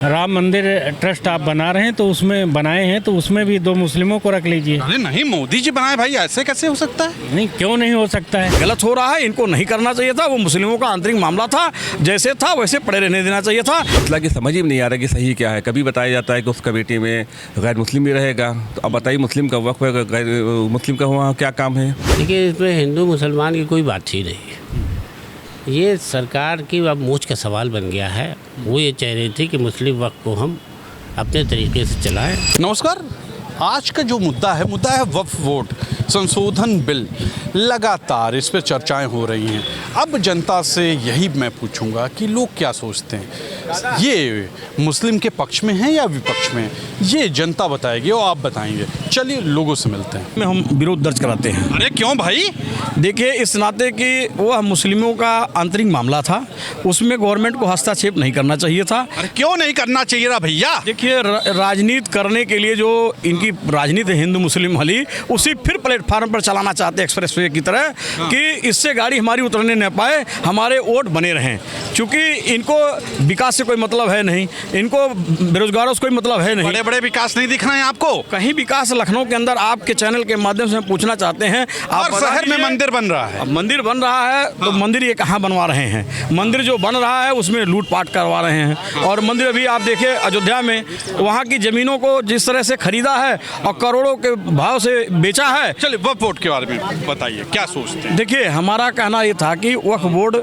राम मंदिर ट्रस्ट आप बना रहे हैं तो उसमें बनाए हैं तो उसमें भी 2 मुस्लिमों को रख लीजिए। अरे नहीं, मोदी जी बनाए भाई, ऐसे कैसे हो सकता है? नहीं, क्यों नहीं हो सकता है? गलत हो रहा है, इनको नहीं करना चाहिए था। वो मुस्लिमों का आंतरिक मामला था, जैसे था वैसे पड़े रहने देना चाहिए था। मतलब कि समझ ही नहीं आ रहा कि सही क्या है। कभी बताया जाता है कि उस कमेटी में गैर मुस्लिम भी रहेगा, तो अब बताइए मुस्लिम का वक्फ है, गैर मुस्लिम का वहाँ क्या काम है? देखिए, इसमें हिंदू मुसलमान की कोई बात ही नहीं है। ये सरकार की अब मूंछ का सवाल बन गया है। वो ये चाह रही थी कि मुस्लिम वक्फ को हम अपने तरीके से चलाएं। नमस्कार, आज का जो मुद्दा है वक्फ बोर्ड संशोधन बिल। लगातार इस पर चर्चाएं हो रही हैं। अब जनता से यही मैं पूछूंगा कि लोग क्या सोचते हैं, ये मुस्लिम के पक्ष में है या विपक्ष में है? ये जनता बताएगी और आप बताएंगे। चलिए लोगों से मिलते हैं। में हम विरोध दर्ज कराते हैं। अरे क्यों भाई? देखिए, इस नाते कि वह मुस्लिमों का आंतरिक मामला था, उसमें गवर्नमेंट को हस्तक्षेप नहीं करना चाहिए था। अरे क्यों नहीं करना चाहिए था भैया? देखिए, राजनीति करने के लिए जो इनकी राजनीति हिंदू मुस्लिम वाली, उसी फिर प्लेटफार्म पर चलाना चाहते हैं एक्सप्रेस वे की तरह, कि इससे गाड़ी हमारी उतरने न पाए, हमारे वोट बने रहें। क्योंकि इनको विकास से कोई मतलब है नहीं, इनको बेरोजगारों से कोई मतलब है नहीं। बड़े बड़े विकास नहीं दिख रहे हैं आपको? कहीं विकास लखनऊ के अंदर आपके चैनल के माध्यम से हम पूछना चाहते हैं। आप शहर में मंदिर बन रहा है, मंदिर बन रहा है तो मंदिर ये कहाँ बनवा रहे हैं? मंदिर जो बन रहा है उसमें लूटपाट करवा रहे हैं। और मंदिर अभी आप देखिए अयोध्या में, वहाँ की जमीनों को जिस तरह से खरीदा है और करोड़ों के भाव से बेचा है। चलिए वक्फ बोर्ड के बारे में बताइए, क्या सोचते हैं? देखिए, हमारा कहना ये था कि वक्फ बोर्ड,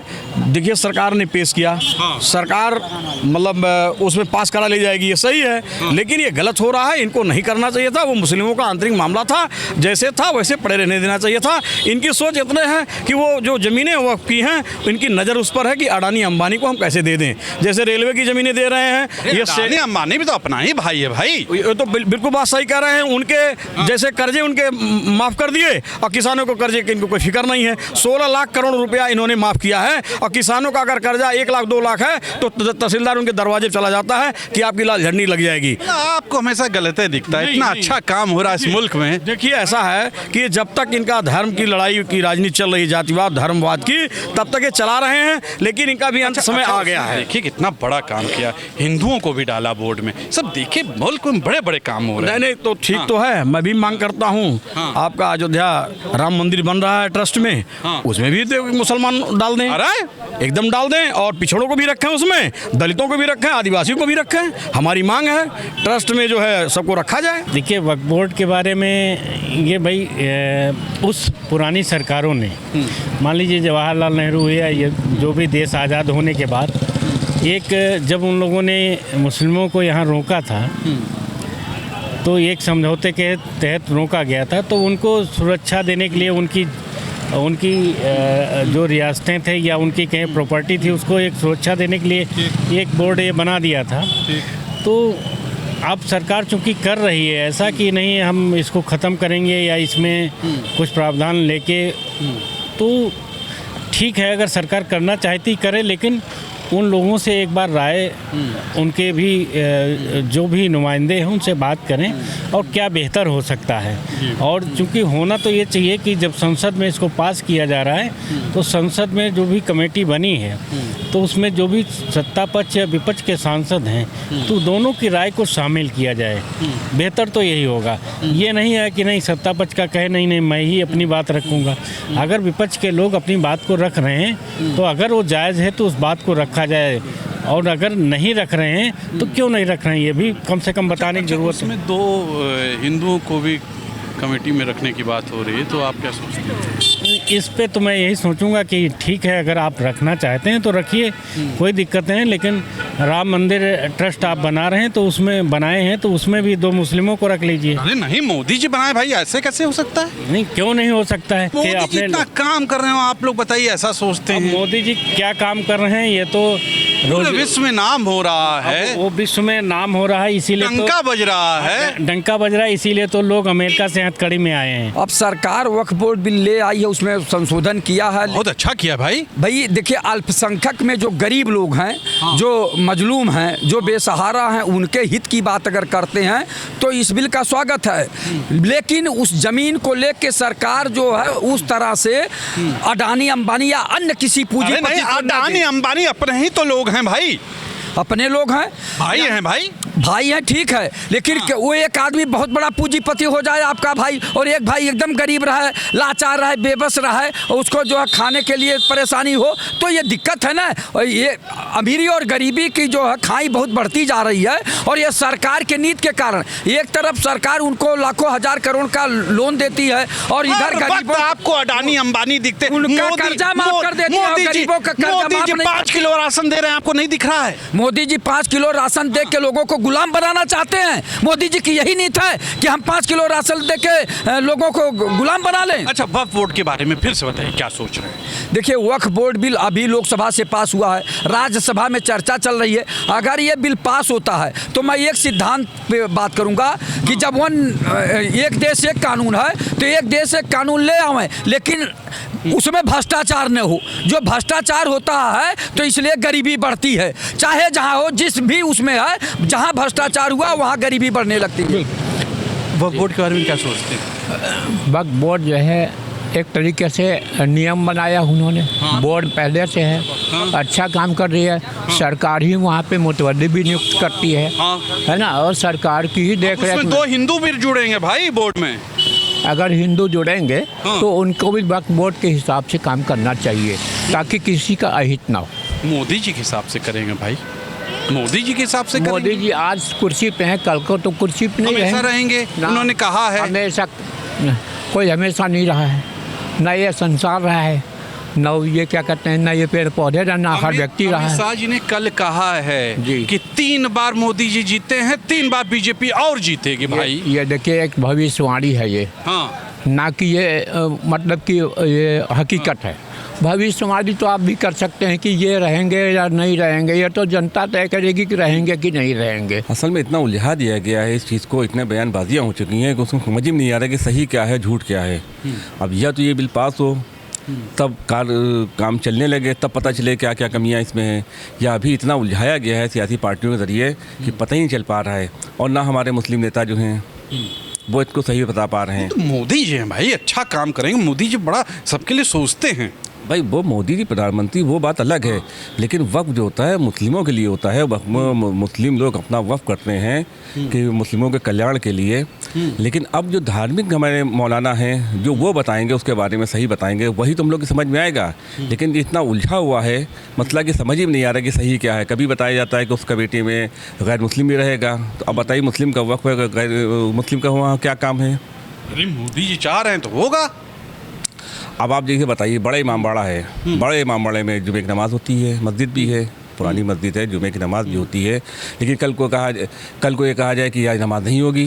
देखिए सरकार ने पेश किया, सरकार मतलब उसमें पास करा ले जाएगी, ये सही है। लेकिन ये गलत हो रहा है, इनको नहीं करना चाहिए था। वो मुस्लिमों का आंतरिक मामला था, जैसे था वैसे पड़े रहने देना चाहिए था। इनकी सोच इतने है कि वो जो ज़मीनें वक्फ की हैं, इनकी नज़र उस पर है कि अडानी अंबानी को हम कैसे दे दें। जैसे रेलवे की ज़मीनें दे रहे हैं, ये अडानी अंबानी भी तो अपना ही भाई है भाई। ये तो बिल्कुल बात सही कह रहे हैं। उनके जैसे कर्जे उनके माफ़ कर दिए और किसानों को कर्जे की इनको कोई फिक्र नहीं है। 16 लाख करोड़ रुपया इन्होंने माफ़ किया है, और किसानों का अगर कर्जा 1 लाख 2 लाख है तो तहसीलदार उनके दरवाजे चला जाता है कि आपकी लाल झंडी लग जाएगी। आपको हमेशा गलत दिखता है। इतना अच्छा काम हो रहा है इस मुल्क में। देखिए, ऐसा है कि जब तक इनका धर्म की लड़ाई की राजनीति चल रही है, जातिवाद धर्मवाद की, तब तक ये चला रहे हैं। लेकिन इनका भी अंत समय आ गया है। देखिए कितना बड़ा काम किया, हिंदुओं को भी डाला बोर्ड में। सब देखिए मुल्क में बड़े बड़े काम हो रहे हैं। नहीं तो ठीक तो है। मैं भी मांग करता हूँ, आपका अयोध्या राम मंदिर बन रहा है ट्रस्ट में, उसमें भी मुसलमान डाल दें, एकदम डाल दें। और पिछड़ों को भी रखें, उसमें दलितों को भी रखें, आदिवासियों को भी रखें। हमारी मांग है ट्रस्ट में जो है सबको रखा जाए। देखिए, वक्फ बोर्ड के बारे में ये भाई उस पुरानी सरकारों ने, मान लीजिए जवाहरलाल नेहरू हुए या ये जो भी देश आज़ाद होने के बाद, एक जब उन लोगों ने मुस्लिमों को यहाँ रोका था, तो एक समझौते के तहत रोका गया था। तो उनको सुरक्षा देने के लिए उनकी जो रियासतें थे या उनकी कहीं प्रॉपर्टी थी, उसको एक सुरक्षा देने के लिए एक बोर्ड ये बना दिया था। तो अब सरकार चूँकि कर रही है ऐसा कि नहीं हम इसको ख़त्म करेंगे या इसमें कुछ प्रावधान लेके, तो ठीक है, अगर सरकार करना चाहती करे, लेकिन उन लोगों से एक बार राय, उनके भी जो भी नुमाइंदे हैं उनसे बात करें और क्या बेहतर हो सकता है। और चूंकि होना तो ये चाहिए कि जब संसद में इसको पास किया जा रहा है, तो संसद में जो भी कमेटी बनी है, तो उसमें जो भी सत्ता पक्ष या विपक्ष के सांसद हैं, तो दोनों की राय को शामिल किया जाए। बेहतर तो यही होगा। ये नहीं है कि नहीं सत्ता पक्ष का कहे नहीं मैं ही अपनी बात रखूँगा। अगर विपक्ष के लोग अपनी बात को रख रहे हैं, तो अगर वो जायज़ है तो उस बात को रखा जाए, और अगर नहीं रख रहे हैं तो क्यों नहीं रख रहे हैं, ये भी कम से कम बताने की ज़रूरत है। इसमें 2 हिंदुओं को भी कमेटी में रखने की बात हो रही है, तो आप क्या सोचते हैं? इस पे तो मैं यही सोचूंगा कि ठीक है, अगर आप रखना चाहते हैं तो रखिए, कोई दिक्कत नहीं। लेकिन राम मंदिर ट्रस्ट आप बना रहे हैं तो उसमें बनाए हैं तो उसमें भी 2 मुस्लिमों को रख लीजिए। अरे नहीं, मोदी जी बनाए भाई, ऐसे कैसे हो सकता है? नहीं, क्यों नहीं हो सकता है? मोदी जी इतना काम कर रहे हो, आप लोग बताइए, ऐसा सोचते हैं? मोदी जी क्या काम कर रहे हैं, ये तो पूरे विश्व में नाम हो रहा है। वो विश्व में नाम हो रहा है, इसीलिए डंका बज रहा है, डंका बज रहा है, इसीलिए तो लोग अमेरिका से हथकड़ी में आए हैं। अब सरकार वक्फ बोर्ड बिल ले आई है, उसमें संशोधन किया है। बहुत अच्छा किया भाई। देखिए, अल्पसंख्यक में जो गरीब लोग हैं, जो मजलूम हैं, जो बेसहारा हैं, उनके हित की बात अगर करते हैं तो इस बिल का स्वागत है। लेकिन उस जमीन को लेके सरकार जो है उस तरह से अडानी अंबानी या अन्य किसी पूंजीपति, अडानी अंबानी अपने ही तो लोग हैं भाई। अपने लोग हैं, भाई हैं भाई, भाई हैं, ठीक है, लेकिन वो एक आदमी बहुत बड़ा पूंजीपति हो जाए आपका भाई, और एक भाई एकदम गरीब रहा है, लाचार रहा है, बेबस रहा है, और उसको जो है खाने के लिए परेशानी हो, तो ये दिक्कत है ना। और ये अमीरी और गरीबी की जो है खाई बहुत बढ़ती जा रही है, और ये सरकार के नीति के कारण। एक तरफ सरकार उनको लाखों हजार करोड़ का लोन देती है, और इधर गरीबों आपको अडानी अंबानी दिखते, उनका कर्जा माफ कर देती है, गरीबों का कर्जा माफ नहीं। 5 किलो राशन दे रहे हैं, आपको नहीं दिख रहा है? मोदी जी 5 किलो राशन दे के लोगों को गुलाम बनाना चाहते हैं। मोदी जी की यही नीति है कि हम 5 किलो राशन दे के लोगों को गुलाम बना लें। अच्छा, वक्फ बोर्ड के बारे में फिर से बताइए, क्या सोच रहे हैं? देखिए, वक्फ बोर्ड बिल अभी लोकसभा से पास हुआ है, राज्यसभा में चर्चा चल रही है। अगर ये बिल पास होता है तो मैं एक सिद्धांत पे बात करूंगा कि जब एक देश एक कानून है, तो एक देश एक कानून ले आवे, लेकिन उसमें भ्रष्टाचार न हो। जो भ्रष्टाचार होता है तो इसलिए गरीबी बढ़ती है, चाहे जहाँ हो, जिस भी उसमें है, जहाँ भ्रष्टाचार हुआ वहाँ गरीबी बढ़ने लगती है। वक्फ बोर्ड के बारे में क्या सोचते हैं? वक्फ बोर्ड जो है एक तरीके से नियम बनाया उन्होंने। बोर्ड पहले से है, अच्छा काम कर रही है। सरकार ही वहाँ पे मुतवल्ली भी नियुक्त करती है ना, और सरकार की ही देख रेख में 2 हिंदू भी जुड़ेंगे भाई बोर्ड में। अगर हिंदू जुड़ेंगे तो उनको भी वक्फ बोर्ड के हिसाब से काम करना चाहिए, ताकि किसी का अहित ना हो। मोदी जी के हिसाब से करेंगे भाई, मोदी जी के हिसाब से करेंगे। मोदी जी आज कुर्सी पे हैं, कल को तो कुर्सी पे नहीं रहेंगे, उन्होंने कहा है। हमेशा कोई हमेशा नहीं रहा है, न ये संसार रहा है, न ये क्या कहते हैं, न ये पेड़ पौधे, न हर व्यक्ति रहा है। अमित शाह जी ने कल कहा है कि 3 बार मोदी जी जीते हैं, 3 बार बीजेपी और जीतेगी भाई। ये देखिए, एक भविष्यवाणी है ये, ना कि ये मतलब कि ये हकीकत है। भविष्यवाणी तो आप भी कर सकते हैं कि ये रहेंगे या नहीं रहेंगे, ये तो जनता तय करेगी कि रहेंगे कि नहीं रहेंगे। असल में इतना उलझा दिया गया है इस चीज़ को, इतने बयानबाजियाँ हो चुकी हैं कि उसको समझ ही नहीं आ रहा कि सही क्या है, झूठ क्या है। अब या तो ये बिल पास हो, तब काम चलने लगे, तब पता चले क्या क्या कमियां इसमें हैं, या अभी इतना उलझाया गया है सियासी पार्टियों के ज़रिए कि पता ही नहीं चल पा रहा है, और ना हमारे मुस्लिम नेता जो हैं वो इसको सही बता पा रहे हैं। तो मोदी जी हैं भाई, अच्छा काम करेंगे, मोदी जी बड़ा सबके लिए सोचते हैं भाई। वो मोदी जी प्रधानमंत्री वो बात अलग है, लेकिन वक्फ जो होता है मुस्लिमों के लिए होता है। मुस्लिम लोग अपना वक्फ करते हैं कि मुस्लिमों के कल्याण के लिए, लेकिन अब जो धार्मिक हमारे मौलाना हैं जो वो बताएंगे, उसके बारे में सही बताएंगे, वही तुम लोग की समझ में आएगा। लेकिन इतना उलझा हुआ है मसला कि समझ ही नहीं आ रहा कि सही क्या है। कभी बताया जाता है कि उस कमेटी में गैर मुस्लिम भी रहेगा, तो अब बताइए मुस्लिम का वक्फ है, गैर मुस्लिम का वहाँ क्या काम है? अरे मोदी जी चाह रहे हैं तो होगा। अब आप देखिए, बताइए, बड़ा इमामबाड़ा है, बड़े इमामबाड़े में जुमे की नमाज़ होती है, मस्जिद भी है, पुरानी मस्जिद है, जुमे की नमाज़ भी होती है, लेकिन कल को ये कहा जाए कि आज नमाज नहीं होगी।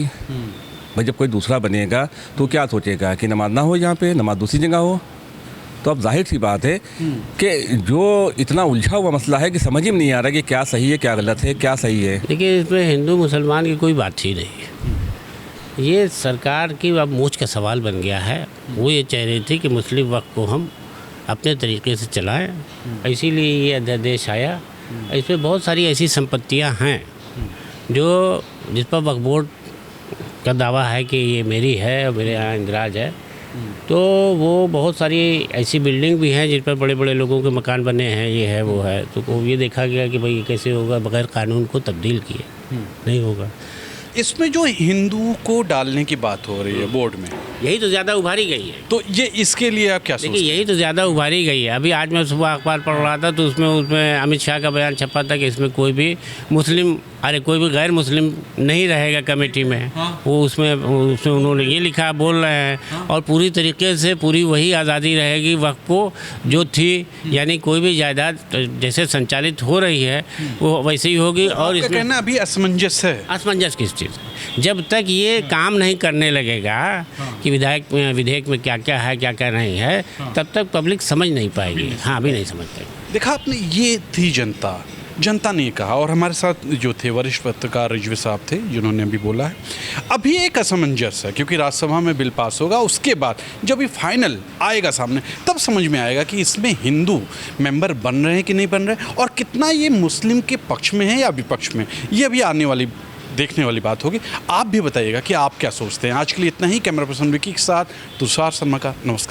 भाई जब कोई दूसरा बनेगा तो क्या सोचेगा कि नमाज ना हो, यहाँ पे नमाज दूसरी जगह हो। तो अब जाहिर सी बात है कि जो इतना उलझा हुआ मसला है कि समझ ही नहीं आ रहा कि क्या सही है, क्या गलत है, क्या सही है। देखिए, इसमें हिंदू मुसलमान की कोई बात ही नहीं है। ये सरकार की अब मूछ का सवाल बन गया है। वो ये चाह रही थी कि मुस्लिम वक्फ को हम अपने तरीके से चलाएं, इसीलिए ये अध्यादेश आया। इसमें बहुत सारी ऐसी संपत्तियां हैं जो जिस पर वक्फ बोर्ड का दावा है कि ये मेरी है और मेरे यहाँ इंदिराज है, तो वो बहुत सारी ऐसी बिल्डिंग भी हैं जिन पर बड़े बड़े लोगों के मकान बने हैं, ये है वो है। तो ये देखा गया कि भाई कैसे होगा, बगैर कानून को तब्दील किए नहीं होगा। इसमें जो हिंदू को डालने की बात हो रही है बोर्ड में, यही तो ज़्यादा उभारी गई है। तो ये इसके लिए आप क्या सोचते हैं? यही तो ज़्यादा उभारी गई है। अभी आज मैं सुबह अखबार पढ़ रहा था तो उसमें अमित शाह का बयान छपा था कि इसमें कोई भी गैर मुस्लिम नहीं रहेगा कमेटी में। वो उसमें उन्होंने ये लिखा, बोल रहे हैं, और पूरी तरीके से पूरी वही आज़ादी रहेगी वक्फ को जो थी, यानी कोई भी जायदाद जैसे संचालित हो रही है वो वैसे ही होगी। और इसमें कहना अभी असमंजस है। असमंजस किस चीज़? जब तक ये काम नहीं करने लगेगा कि विधेयक में क्या क्या है, क्या क्या नहीं है, तब तक पब्लिक समझ नहीं पाएगी। अभी नहीं समझते। देखा आपने, ये थी जनता ने कहा, और हमारे साथ जो थे वरिष्ठ पत्रकार रिजवी साहब थे जिन्होंने अभी बोला है। अभी एक असमंजस है क्योंकि राज्यसभा में बिल पास होगा, उसके बाद जब ये फाइनल आएगा सामने तब समझ में आएगा कि इसमें हिंदू मेंबर बन रहे हैं कि नहीं बन रहे, और कितना ये मुस्लिम के पक्ष में है या विपक्ष में, ये अभी आने वाली देखने वाली बात होगी। आप भी बताइएगा कि आप क्या सोचते हैं। आज के लिए इतना ही। कैमरा पर्सन विकी के साथ तुषार शर्मा का नमस्कार।